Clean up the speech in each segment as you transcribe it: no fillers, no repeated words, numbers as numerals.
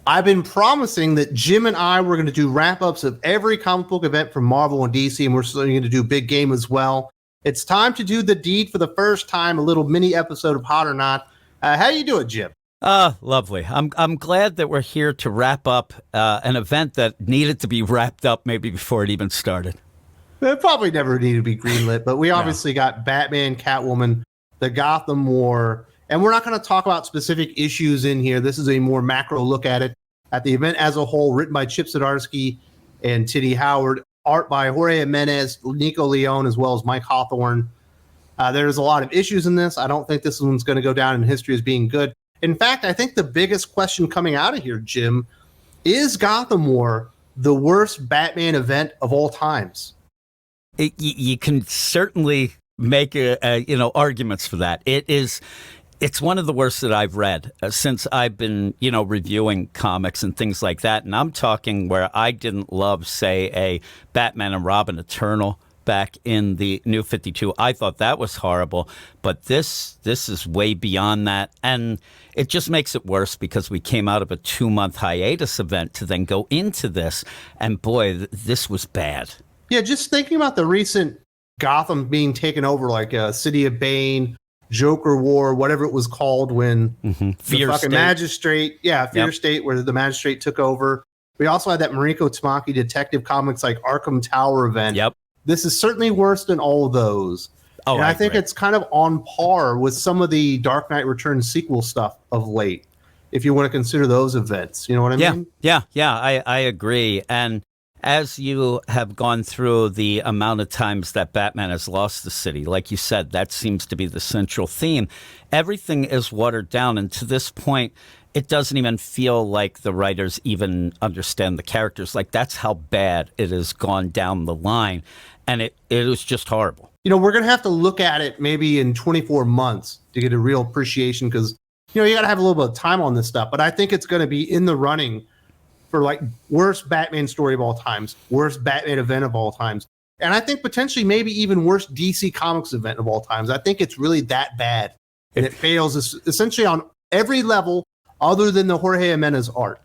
I've been promising that Jim and I were going to do wrap-ups of every comic book event from Marvel and DC, and we're still going to do Big Game as well. It's time to do the deed for the first time, a little mini episode of Hot or Not. How you doing, Jim? Lovely. I'm glad that we're here to wrap up an event that needed to be wrapped up maybe before it even started. It probably never needed to be greenlit, but we obviously got Batman, Catwoman, the Gotham War, and we're not going to talk about specific issues in here. This is a more macro look at it, at the event as a whole, written by Chip Zdarsky and Tini Howard, art by Jorge Jimenez, Nico Leon, as well as Mike Hawthorne. There's a lot of issues in this. I don't think this one's going to go down in history as being good. In fact, I think the biggest question coming out of here, Jim, is Gotham War the worst Batman event of all times? You can certainly make arguments for that. It's one of the worst that I've read since I've been, reviewing comics and things like that. And I'm talking where I didn't love, say, a Batman and Robin Eternal back in the New 52. I thought that was horrible, but this is way beyond that. And it just makes it worse because we came out of a 2-month hiatus event to then go into this. And boy, this was bad. Yeah, just thinking about the recent Gotham being taken over, like City of Bane, Joker War, whatever it was called, when the Fear fucking State. Magistrate, Fear State, where the Magistrate took over. We also had that Mariko Tamaki Detective Comics like Arkham Tower event. Yep. This is certainly worse than all of those. Oh, and I think it's kind of on par with some of the Dark Knight Returns sequel stuff of late, if you want to consider those events. You know what I mean? Yeah, I agree. And as you have gone through the amount of times that Batman has lost the city, like you said, that seems to be the central theme. Everything is watered down. And to this point, it doesn't even feel like the writers even understand the characters. Like, that's how bad it has gone down the line. And it was just horrible. We're going to have to look at it maybe in 24 months to get a real appreciation because, you got to have a little bit of time on this stuff. But I think it's going to be in the running for like worst Batman story of all times, worst Batman event of all times. And I think potentially maybe even worst DC Comics event of all times. I think it's really that bad. And it fails essentially on every level other than the Jorge Jimenez art.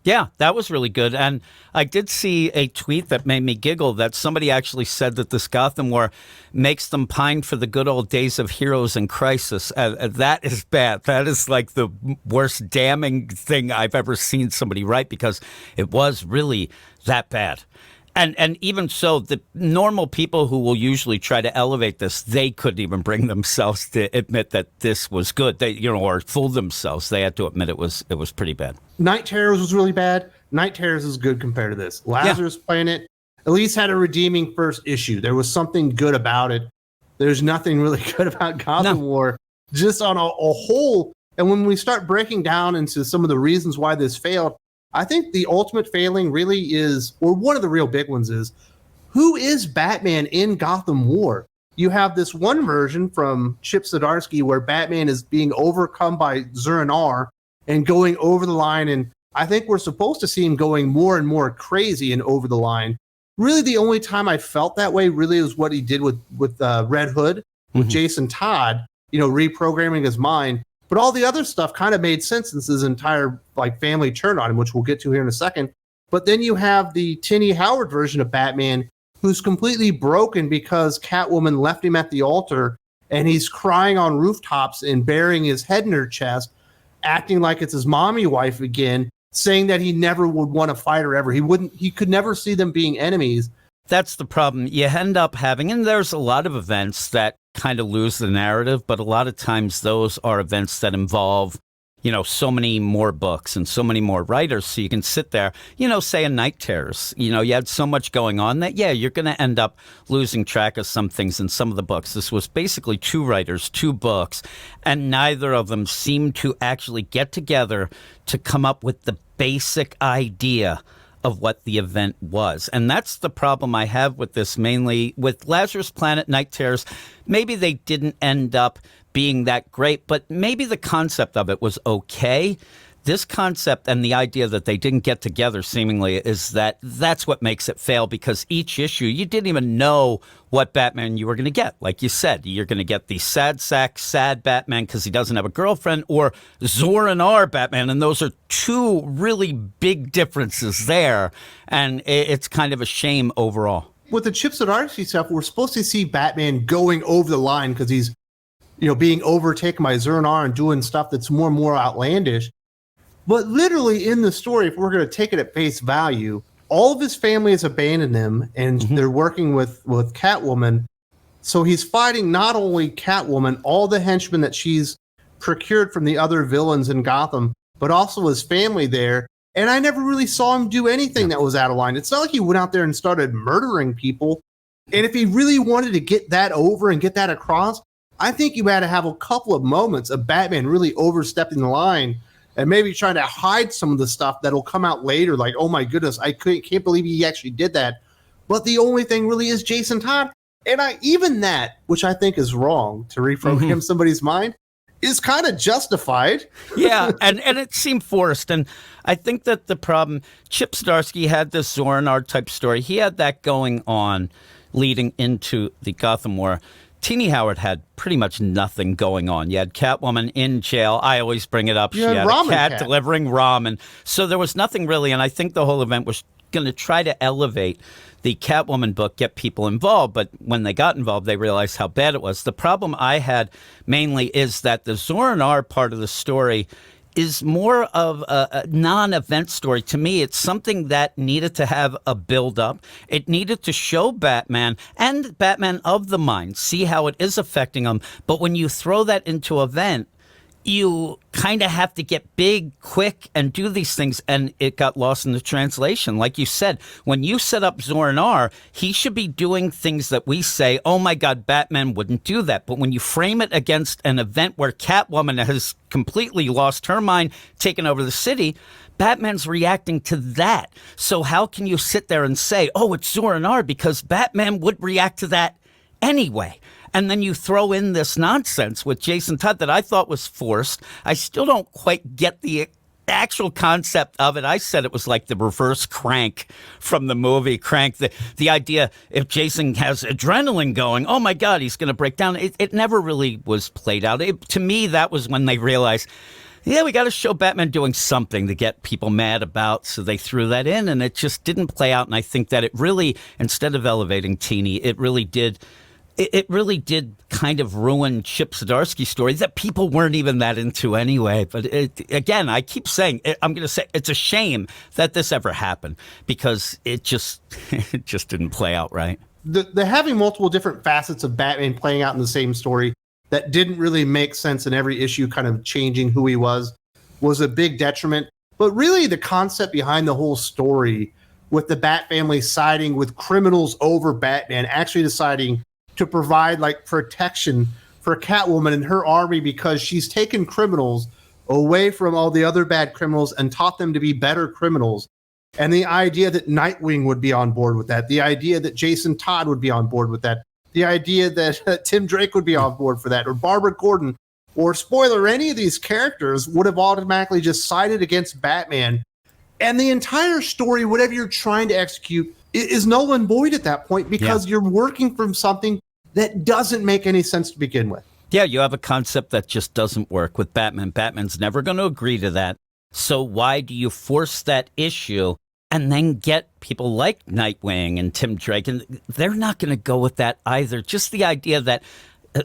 Yeah, that was really good. And I did see a tweet that made me giggle that somebody actually said that this Gotham War makes them pine for the good old days of Heroes in Crisis. That is bad. That is like the worst damning thing I've ever seen somebody write because it was really that bad. And even so, the normal people who will usually try to elevate this, they couldn't even bring themselves to admit that this was good. They, or fool themselves. They had to admit it was pretty bad. Night Terrors was really bad. Night Terrors is good compared to this. Lazarus Planet at least had a redeeming first issue. There was something good about it. There's nothing really good about Gotham War, just on a whole. And when we start breaking down into some of the reasons why this failed, I think the ultimate failing really is, or one of the real big ones is, who is Batman in Gotham War? You have this one version from Chip Zdarsky where Batman is being overcome by Zur-En-Arrh and going over the line. And I think we're supposed to see him going more and more crazy and over the line. Really, the only time I felt that way really is what he did with Red Hood, with Jason Todd, reprogramming his mind. But all the other stuff kind of made sense since his entire family turned on him, which we'll get to here in a second. But then you have the Tini Howard version of Batman, who's completely broken because Catwoman left him at the altar, and he's crying on rooftops and burying his head in her chest, acting like it's his mommy wife again, saying that he never would want to fight her ever. He could never see them being enemies. That's the problem. You end up having, and there's a lot of events that kind of lose the narrative, but a lot of times those are events that involve, so many more books and so many more writers. So you can sit there, say a Night Terrors, you had so much going on that, you're going to end up losing track of some things in some of the books. This was basically 2 writers, 2 books, and neither of them seemed to actually get together to come up with the basic idea of what the event was. And that's the problem I have with this, mainly with Lazarus Planet, Night Terrors. Maybe they didn't end up being that great, but maybe the concept of it was okay. this concept and the idea that they didn't get together seemingly is that's what makes it fail, because each issue, you didn't even know what Batman you were going to get. Like you said, you're going to get the sad sack, sad Batman because he doesn't have a girlfriend, or Zoran R. Batman. And those are two really big differences there. And it's kind of a shame overall. With the Chip Zdarsky stuff, we're supposed to see Batman going over the line because he's, being overtaken by Zoran R. and doing stuff that's more and more outlandish. But literally in the story, if we're going to take it at face value, all of his family has abandoned him, and they're working with Catwoman. So he's fighting not only Catwoman, all the henchmen that she's procured from the other villains in Gotham, but also his family there. And I never really saw him do anything that was out of line. It's not like he went out there and started murdering people. And if he really wanted to get that over and get that across, I think you had to have a couple of moments of Batman really overstepping the line and maybe trying to hide some of the stuff that'll come out later. Like, oh my goodness, I can't believe he actually did that. But the only thing really is Jason Todd. And even that, which I think is wrong to reprogram somebody's mind, is kind of justified. Yeah, and it seemed forced. And I think that the problem, Chip Zdarsky had this Zoran R. type story. He had that going on leading into the Gotham War. Tini Howard had pretty much nothing going on. You had Catwoman in jail. I always bring it up. She had a cat delivering ramen. So there was nothing really, and I think the whole event was going to try to elevate the Catwoman book, get people involved. But when they got involved, they realized how bad it was. The problem I had mainly is that the Zoran R part of the story is more of a non-event story. To me, it's something that needed to have a build-up. It needed to show Batman and Batman of the mind, see how it is affecting him. But when you throw that into event, you kind of have to get big, quick, and do these things, and it got lost in the translation. Like you said, when you set up Zoran R, he should be doing things that we say, oh my God, Batman wouldn't do that. But when you frame it against an event where Catwoman has completely lost her mind, taken over the city, Batman's reacting to that. So how can you sit there and say, oh, it's Zoran R, because Batman would react to that anyway? And then you throw in this nonsense with Jason Todd that I thought was forced. I still don't quite get the actual concept of it. I said it was like the reverse Crank from the movie Crank. The idea, if Jason has adrenaline going, oh my God, he's going to break down. It never really was played out. To me, that was when they realized, yeah, we got to show Batman doing something to get people mad about. So they threw that in, and it just didn't play out. And I think that it really, instead of elevating Tini, it really did kind of ruin Chip Zdarsky's story that people weren't even that into anyway. But again, I keep saying, I'm going to say it's a shame that this ever happened, because it just didn't play out right. The having multiple different facets of Batman playing out in the same story that didn't really make sense in every issue, kind of changing who he was a big detriment. But really the concept behind the whole story, with the Bat family siding with criminals over Batman, actually deciding to provide like protection for Catwoman and her army, because she's taken criminals away from all the other bad criminals and taught them to be better criminals. And the idea that Nightwing would be on board with that, the idea that Jason Todd would be on board with that, the idea that Tim Drake would be on board for that, or Barbara Gordon, or spoiler, any of these characters would have automatically just sided against Batman. And the entire story, whatever you're trying to execute, is null and void at that point, because you're working from something that doesn't make any sense to begin with. Yeah, you have a concept that just doesn't work with Batman. Batman's never going to agree to that. So why do you force that issue and then get people like Nightwing and Tim Drake? And they're not going to go with that either. Just the idea that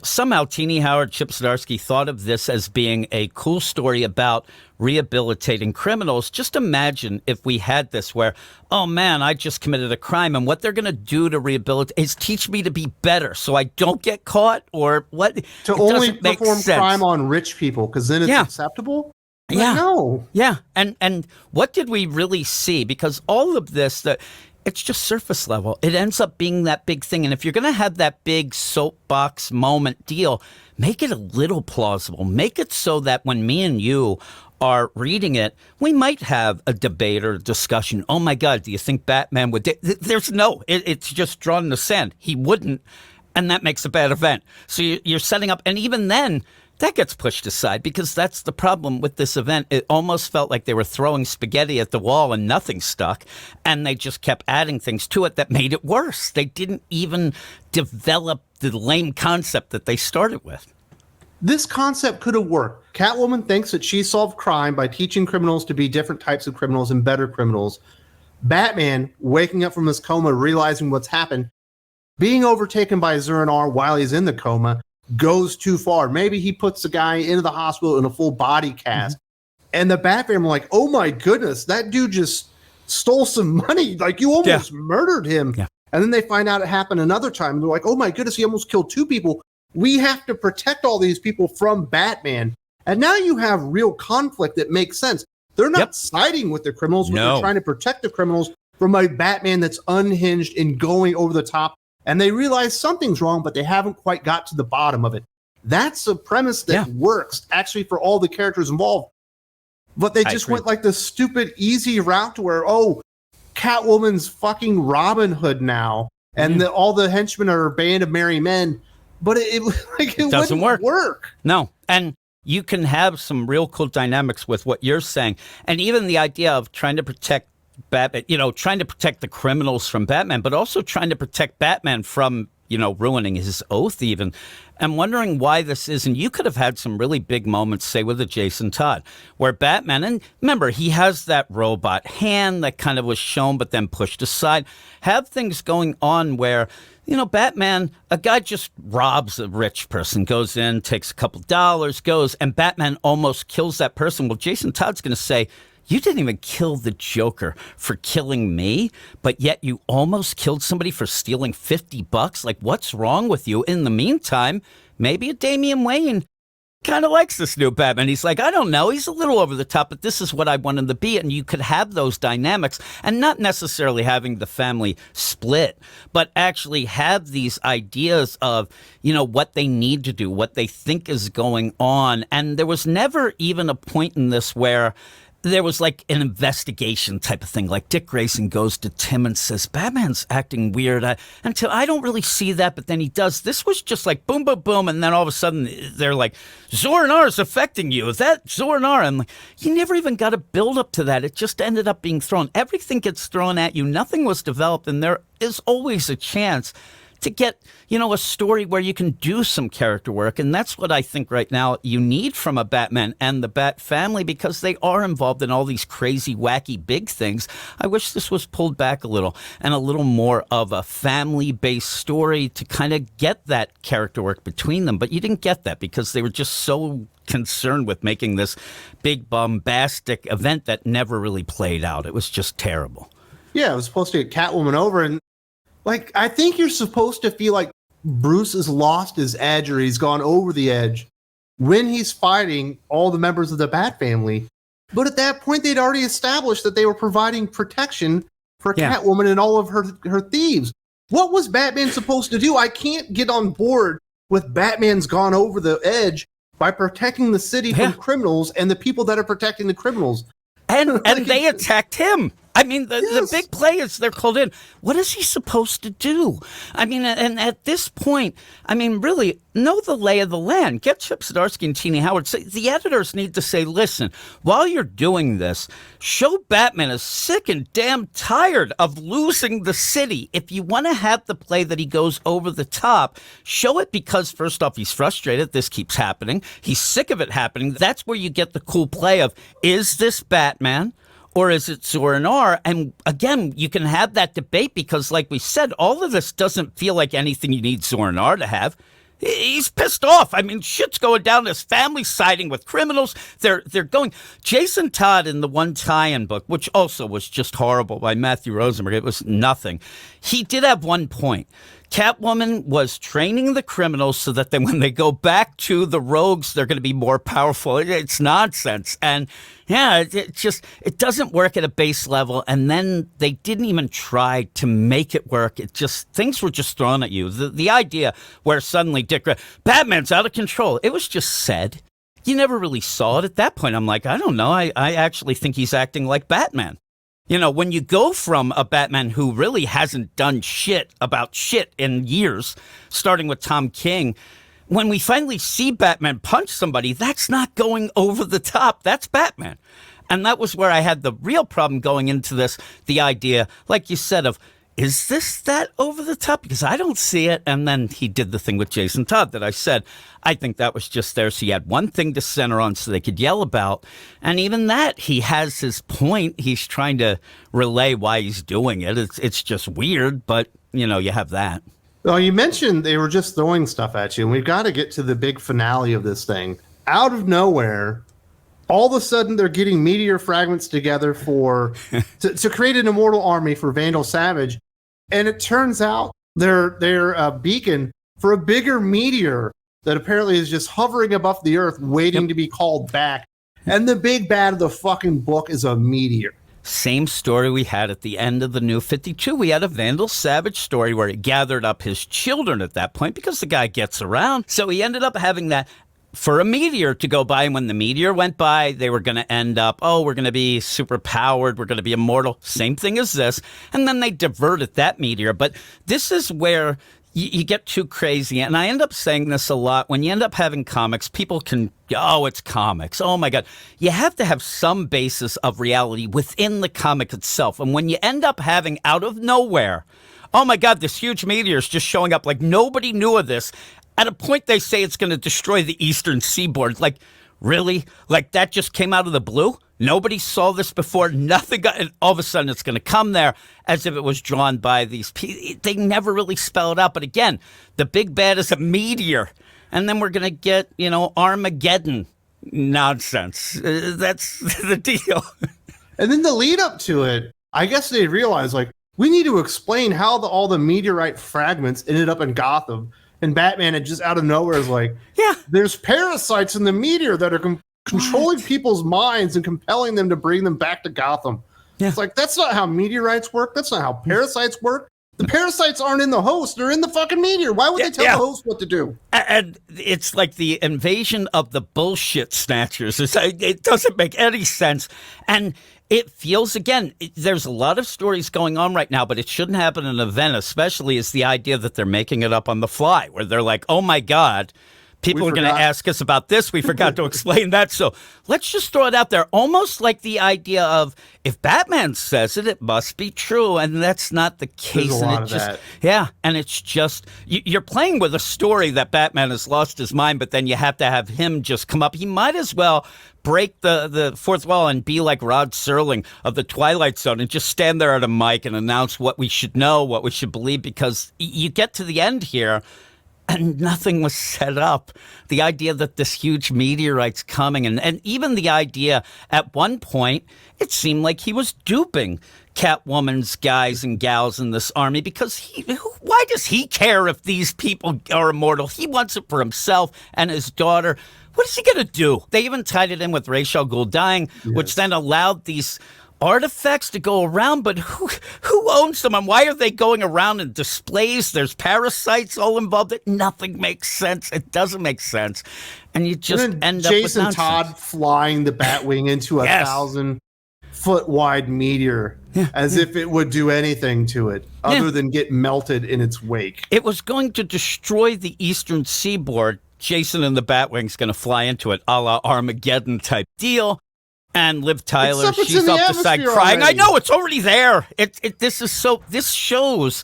somehow Tini Howard, Chip Zdarsky thought of this as being a cool story about rehabilitating criminals. Just imagine if we had this where, oh man, I just committed a crime, and what they're going to do to rehabilitate is teach me to be better so I don't get caught, or what? To only perform crime on rich people, because then it's acceptable? Yeah. No. Yeah. And what did we really see? Because all of this, it's just surface level. It ends up being that big thing. And if you're going to have that big soapbox moment deal, make it a little plausible. Make it so that when me and you are reading it, we might have a debate or a discussion. Oh my God, do you think Batman would? There's no, it's just drawn in the sand. He wouldn't. And that makes a bad event. So you're setting up. And even then, that gets pushed aside because that's the problem with this event. It almost felt like they were throwing spaghetti at the wall and nothing stuck, and they just kept adding things to it that made it worse. They didn't even develop the lame concept that they started with. This concept could have worked. Catwoman thinks that she solved crime by teaching criminals to be different types of criminals and better criminals. Batman, waking up from his coma, realizing what's happened, being overtaken by Zur-En-Arrh while he's in the coma, goes too far. Maybe he puts the guy into the hospital in a full body cast. And the Bat family are like, oh my goodness, that dude just stole some money. Like, you almost murdered him. Yeah. And then they find out it happened another time. They're like, oh my goodness, he almost killed 2 people. We have to protect all these people from Batman. And now you have real conflict that makes sense. They're not siding with the criminals, but they're trying to protect the criminals from a Batman that's unhinged and going over the top. And they realize something's wrong, but they haven't quite got to the bottom of it. That's a premise that works, actually, for all the characters involved. But they just went like the stupid, easy route to where, Catwoman's fucking Robin Hood now, and all the henchmen are a band of merry men. But it doesn't work. No. And you can have some real cool dynamics with what you're saying. And even the idea of trying to protect Batman, trying to protect the criminals from Batman, but also trying to protect Batman from, ruining his oath even. I'm wondering why this isn't. You could have had some really big moments, say, with a Jason Todd, where Batman, and remember, he has that robot hand that kind of was shown but then pushed aside. Have things going on where, Batman, a guy just robs a rich person, goes in, takes a couple dollars, goes, and Batman almost kills that person. Well, Jason Todd's going to say, you didn't even kill the Joker for killing me, but yet you almost killed somebody for stealing $50. Like, what's wrong with you? In the meantime, maybe a Damian Wayne kind of likes this new Batman. He's like, I don't know. He's a little over the top, but this is what I want him to be. And you could have those dynamics and not necessarily having the family split, but actually have these ideas of, what they need to do, what they think is going on. And there was never even a point in this where there was like an investigation type of thing. Like Dick Grayson goes to Tim and says, Batman's acting weird. Until I don't really see that, but then he does. This was just like boom, boom, boom. And then all of a sudden they're like, Zur-En-Arrh is affecting you. Is that Zur-En-Arrh? And like, you never even got a build up to that. It just ended up being thrown. Everything gets thrown at you. Nothing was developed. And there is always a chance to get, a story where you can do some character work. And that's what I think right now you need from a Batman and the Bat family, because they are involved in all these crazy, wacky, big things. I wish this was pulled back a little and a little more of a family-based story to kind of get that character work between them. But you didn't get that because they were just so concerned with making this big, bombastic event that never really played out. It was just terrible. Yeah, it was supposed to get Catwoman over, and I think you're supposed to feel like Bruce has lost his edge or he's gone over the edge when he's fighting all the members of the Bat family. But at that point, they'd already established that they were providing protection for Catwoman and all of her thieves. What was Batman supposed to do? I can't get on board with Batman's gone over the edge by protecting the city from criminals and the people that are protecting the criminals. And they attacked him. I mean, the big players, they're called in. What is he supposed to do? I mean, and at this point, really, know the lay of the land. Get Chip Zdarsky and Tini Howard. The editors need to say, listen, while you're doing this, show Batman is sick and damn tired of losing the city. If you want to have the play that he goes over the top, show it because, first off, he's frustrated. This keeps happening. He's sick of it happening. That's where you get the cool play of, is this Batman? Or is it Zur-En-Arrh? And again, you can have that debate because, like we said, all of this doesn't feel like anything you need Zur-En-Arrh to have. He's pissed off. I mean, shit's going down. His family's siding with criminals. They're going. Jason Todd in the one tie-in book, which also was just horrible by Matthew Rosenberg. It was nothing. He did have one point. Catwoman was training the criminals so that then when they go back to the rogues, they're going to be more powerful. It's nonsense. And yeah, it doesn't work at a base level. And then they didn't even try to make it work. Things were just thrown at you. The idea where suddenly Batman's out of control. It was just said. You never really saw it at that point. I'm like, I don't know. I actually think he's acting like Batman. When you go from a Batman who really hasn't done shit about shit in years, starting with Tom King, when we finally see Batman punch somebody, that's not going over the top. That's Batman. And that was where I had the real problem going into this, the idea, like you said, of, is this that over the top? Because I don't see it. And then he did the thing with Jason Todd that I said. I think that was just there so he had one thing to center on so they could yell about. And even that, he has his point. He's trying to relay why he's doing it. It's just weird, but, you know, you have that. Well, you mentioned they were just throwing stuff at you, and we've got to get to the big finale of this thing. Out of nowhere, all of a sudden they're getting meteor fragments together to create an immortal army for Vandal Savage. And it turns out they're a beacon for a bigger meteor that apparently is just hovering above the Earth, waiting to be called back. And the big bad of the fucking book is a meteor. Same story we had at the end of the New 52. We had a Vandal Savage story where he gathered up his children at that point because the guy gets around. So he ended up having that for a meteor to go by. And when the meteor went by, they were going to end up, we're going to be super powered. We're going to be immortal. Same thing as this. And then they diverted that meteor. But this is where you get too crazy. And I end up saying this a lot. When you end up having comics, people can, it's comics. Oh, my God. You have to have some basis of reality within the comic itself. And when you end up having out of nowhere, oh, my God, this huge meteor is just showing up like nobody knew of this. At a point, they say it's going to destroy the eastern seaboard. Like, really? Like, that just came out of the blue? Nobody saw this before. Nothing got, and all of a sudden it's going to come there as if it was drawn by these people. They never really spell it out. But again, the big bad is a meteor. And then we're going to get, Armageddon nonsense. That's the deal. And then the lead up to it, I guess they realized, like, we need to explain how all the meteorite fragments ended up in Gotham. And Batman had just out of nowhere is like, there's parasites in the meteor that are controlling people's minds and compelling them to bring them back to Gotham. Yeah. It's like, that's not how meteorites work. That's not how parasites work. The parasites aren't in the host. They're in the fucking meteor. Why would they tell the host what to do? And it's like the invasion of the bullshit snatchers. It doesn't make any sense. And it feels, again, there's a lot of stories going on right now, but it shouldn't happen in an event, especially is the idea that they're making it up on the fly, where they're like, oh, my God, people are going to ask us about this. We forgot to explain that. So let's just throw it out there. Almost like the idea of, if Batman says it, it must be true. And that's not the case. There's a lot of that. Yeah. And it's just, you're playing with a story that Batman has lost his mind, but then you have to have him just come up. He might as well break the fourth wall and be like Rod Serling of the Twilight Zone and just stand there at a mic and announce what we should know, what we should believe, because you get to the end here and nothing was set up. The idea that this huge meteorite's coming, and even the idea at one point, it seemed like he was duping Catwoman's guys and gals in this army, because why does he care if these people are immortal? He wants it for himself and his daughter. What is he going to do? They even tied it in with Ra's al Ghul dying, which then allowed these artifacts to go around, but who owns them, and why are they going around in displays? There's parasites all involved. Nothing makes sense. It doesn't make sense. And you just end up with Jason Todd flying the Batwing into a 1,000-foot wide meteor as if it would do anything to it other than get melted in its wake. It was going to destroy the eastern seaboard. Jason and the Batwing's going to fly into it, a la Armageddon type deal. And Liv Tyler, she's up the side crying. Already. I know, it's already there. This shows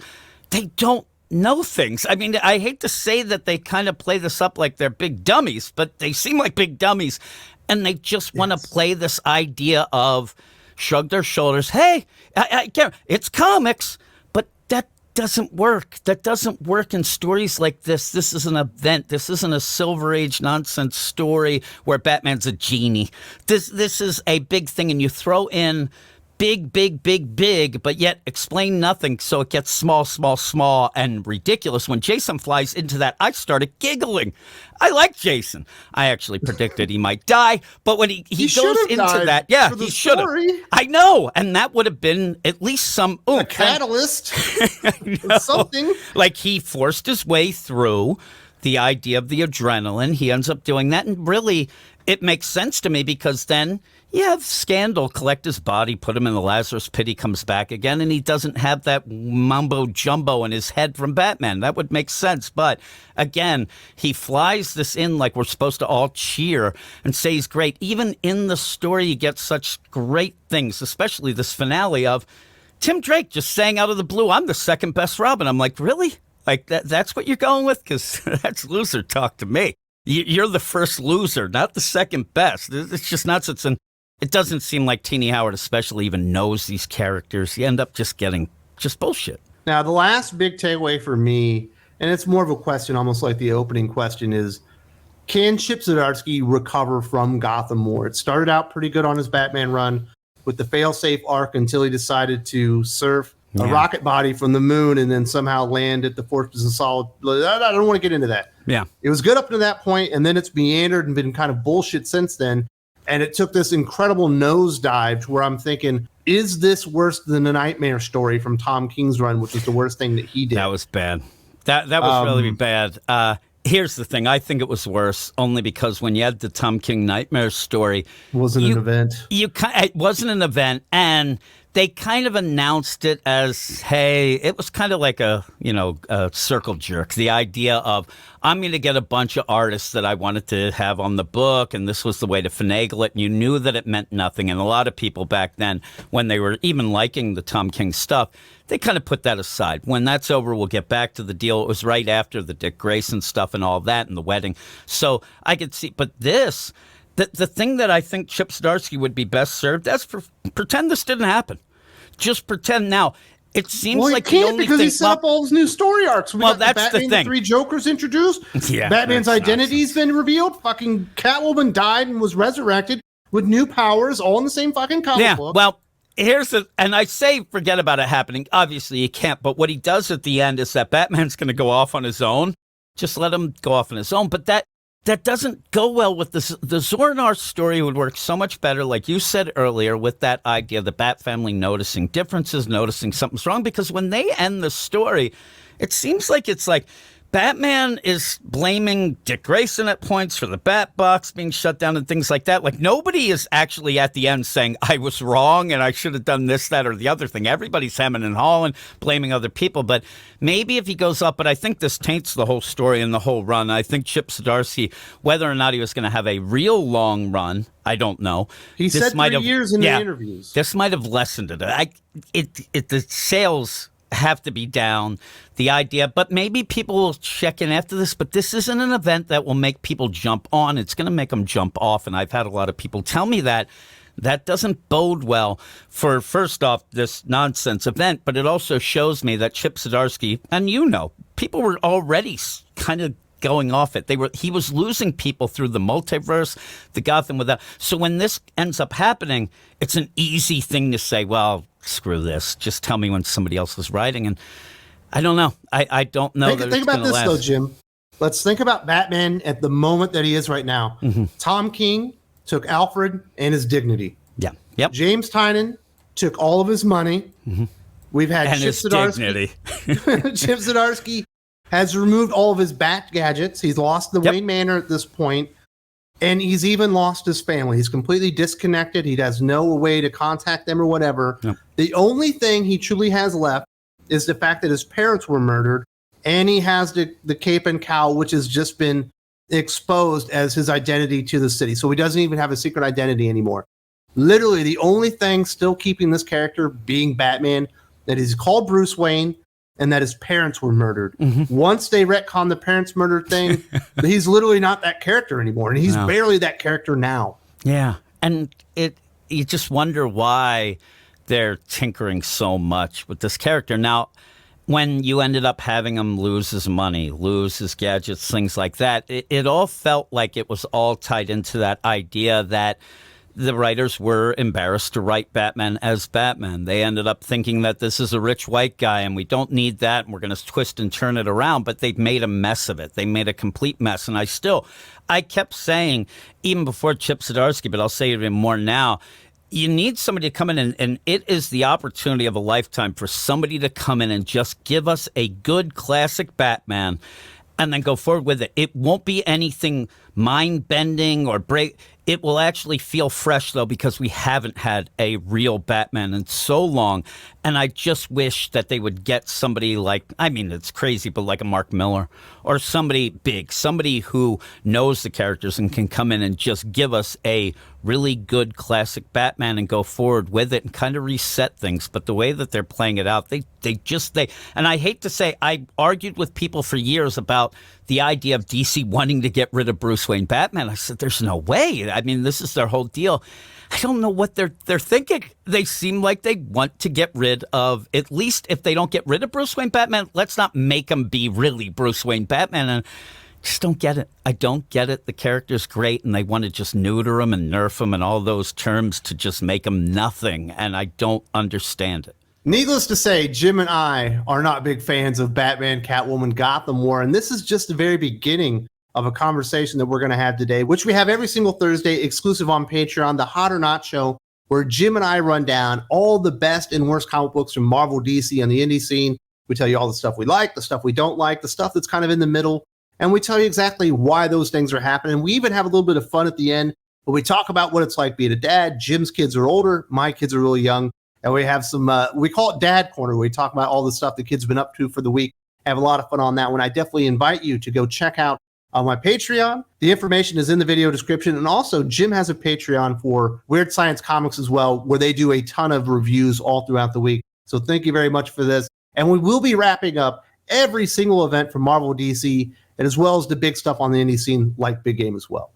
they don't know things. I mean, I hate to say that they kind of play this up like they're big dummies, but they seem like big dummies. And they just want to play this idea of shrug their shoulders. Hey, I can't. It's comics, but that doesn't work. That doesn't work in stories like this. This is an event. This isn't a Silver Age nonsense story where Batman's a genie. This is a big thing, and you throw in big, but yet explain nothing, so it gets small, and ridiculous. When Jason flies into that, I started giggling. I like Jason. I actually predicted he might die, but when he goes into that, he should have. I know, and that would have been at least some a catalyst, something. Like, he forced his way through the idea of the adrenaline. He ends up doing that, and really, it makes sense to me, because then Yeah, scandal, collect his body, put him in the Lazarus pit, he comes back again, and he doesn't have that mumbo-jumbo in his head from Batman. That would make sense. But, again, he flies this in like we're supposed to all cheer and say he's great. Even in the story, you get such great things, especially this finale of Tim Drake just saying out of the blue, I'm the second best Robin. I'm like, really? Like, that's what you're going with? Because that's loser talk to me. You're the first loser, not the second best. It's just nuts. It doesn't seem like Tini Howard especially even knows these characters. You end up just getting just bullshit. Now, the last big takeaway for me, and it's more of a question, almost like the opening question, is can Chip Zdarsky recover from Gotham War? It started out pretty good on his Batman run with the failsafe arc until he decided to surf a rocket body from the moon and then somehow land at the Fortress of Solid. I don't want to get into that. Yeah. It was good up to that point, and then it's meandered and been kind of bullshit since then. And it took this incredible nosedive to where I'm thinking, is this worse than the Nightmare story from Tom King's run, which was the worst thing that he did? That was bad. That was really bad. Here's the thing. I think it was worse only because when you had the Tom King Nightmare story... It wasn't an event. It wasn't an event, and they kind of announced it as, hey, it was kind of like a circle jerk. The idea of, I'm going to get a bunch of artists that I wanted to have on the book, and this was the way to finagle it. And you knew that it meant nothing. And a lot of people back then, when they were even liking the Tom King stuff, they kind of put that aside. When that's over, we'll get back to the deal. It was right after the Dick Grayson stuff and all that and the wedding. So I could see, but this... The thing that I think Chip Zdarsky would be best served, that's pretend this didn't happen. Just pretend. Now, it seems like he can't, the only because thing... he set up all his new story arcs. Well, that's Batman, the thing. The three Jokers introduced. Yeah, Batman's identity's been revealed. Fucking Catwoman died and was resurrected with new powers, all in the same fucking comic book. Well, and I say forget about it happening. Obviously, you can't. But what he does at the end is that Batman's going to go off on his own. Just let him go off on his own. But that doesn't go well with this. The Zor-Nar story would work so much better, like you said earlier, with that idea, the Bat family noticing differences, noticing something's wrong. Because when they end the story, it seems like it's like Batman is blaming Dick Grayson at points for the Bat box being shut down and things like that. Like, nobody is actually at the end saying, I was wrong and I should have done this, that, or the other thing. Everybody's hemming and hawing, blaming other people. But maybe if he goes up, but I think this taints the whole story and the whole run. I think Chip Zdarsky, whether or not he was going to have a real long run, I don't know. He said 3 years in the interviews. This might have lessened it. The sales have to be down, the idea, but maybe people will check in after this, but this isn't an event that will make people jump on. It's going to make them jump off, and I've had a lot of people tell me that. That doesn't bode well for, first off, this nonsense event, but it also shows me that Chip Zdarsky, and people were already kind of going off it. He was losing people through the multiverse, the Gotham without. So when this ends up happening, it's an easy thing to say, well, screw this. Just tell me when somebody else is writing. And I don't know. I don't know. Think about this, though, Jim. Let's think about Batman at the moment that he is right now. Mm-hmm. Tom King took Alfred and his dignity. Yeah. Yep. James Tynion took all of his money. Mm-hmm. We've had Chip Zdarsky. Chip Zdarsky has removed all of his Bat gadgets. He's lost the Wayne Manor at this point, and he's even lost his family. He's completely disconnected. He has no way to contact them or whatever. Yep. The only thing he truly has left is the fact that his parents were murdered, and he has the cape and cowl, which has just been exposed as his identity to the city. So he doesn't even have a secret identity anymore. Literally, the only thing still keeping this character being Batman, that he's called Bruce Wayne, and that his parents were murdered. Mm-hmm. Once they retcon the parents murder thing, he's literally not that character anymore, and he's barely that character now. Yeah, and you just wonder why they're tinkering so much with this character. Now, when you ended up having him lose his money, lose his gadgets, things like that, it all felt like it was all tied into that idea that the writers were embarrassed to write Batman as Batman. They ended up thinking that this is a rich white guy and we don't need that and we're going to twist and turn it around, but they've made a mess of it. They made a complete mess. And I kept saying, even before Chip Zdarsky, but I'll say it even more now, you need somebody to come in and it is the opportunity of a lifetime for somebody to come in and just give us a good classic Batman and then go forward with it. It won't be anything mind-bending or break. It will actually feel fresh, though, because we haven't had a real Batman in so long. And I just wish that they would get somebody like, I mean, it's crazy, but like a Mark Miller or somebody big, somebody who knows the characters and can come in and just give us a really good classic Batman and go forward with it and kind of reset things. But the way that they're playing it out, they and I hate to say, I argued with people for years about the idea of DC wanting to get rid of Bruce Wayne Batman. I said, there's no way. I mean, this is their whole deal. I don't know what they're thinking. They seem like they want to get rid of, at least if they don't get rid of Bruce Wayne Batman, let's not make him be really Bruce Wayne Batman. And just don't get it. I don't get it. The character's great, and they want to just neuter him and nerf him and all those terms to just make him nothing, and I don't understand it. Needless to say, Jim and I are not big fans of Batman, Catwoman, Gotham War, and this is just the very beginning of a conversation that we're going to have today, which we have every single Thursday exclusive on Patreon, the Hot or Not Show, where Jim and I run down all the best and worst comic books from Marvel, DC, and the indie scene. We tell you all the stuff we like, the stuff we don't like, the stuff that's kind of in the middle, and we tell you exactly why those things are happening. We even have a little bit of fun at the end, but we talk about what it's like being a dad. Jim's kids are older, my kids are really young, and we have some, we call it Dad Corner. We talk about all the stuff the kids have been up to for the week. Have a lot of fun on that one. I definitely invite you to go check out on my Patreon. The information is in the video description. And also, Jim has a Patreon for Weird Science Comics as well, where they do a ton of reviews all throughout the week. So thank you very much for this. And we will be wrapping up every single event from Marvel, DC, and as well as the big stuff on the indie scene, like Big Game as well.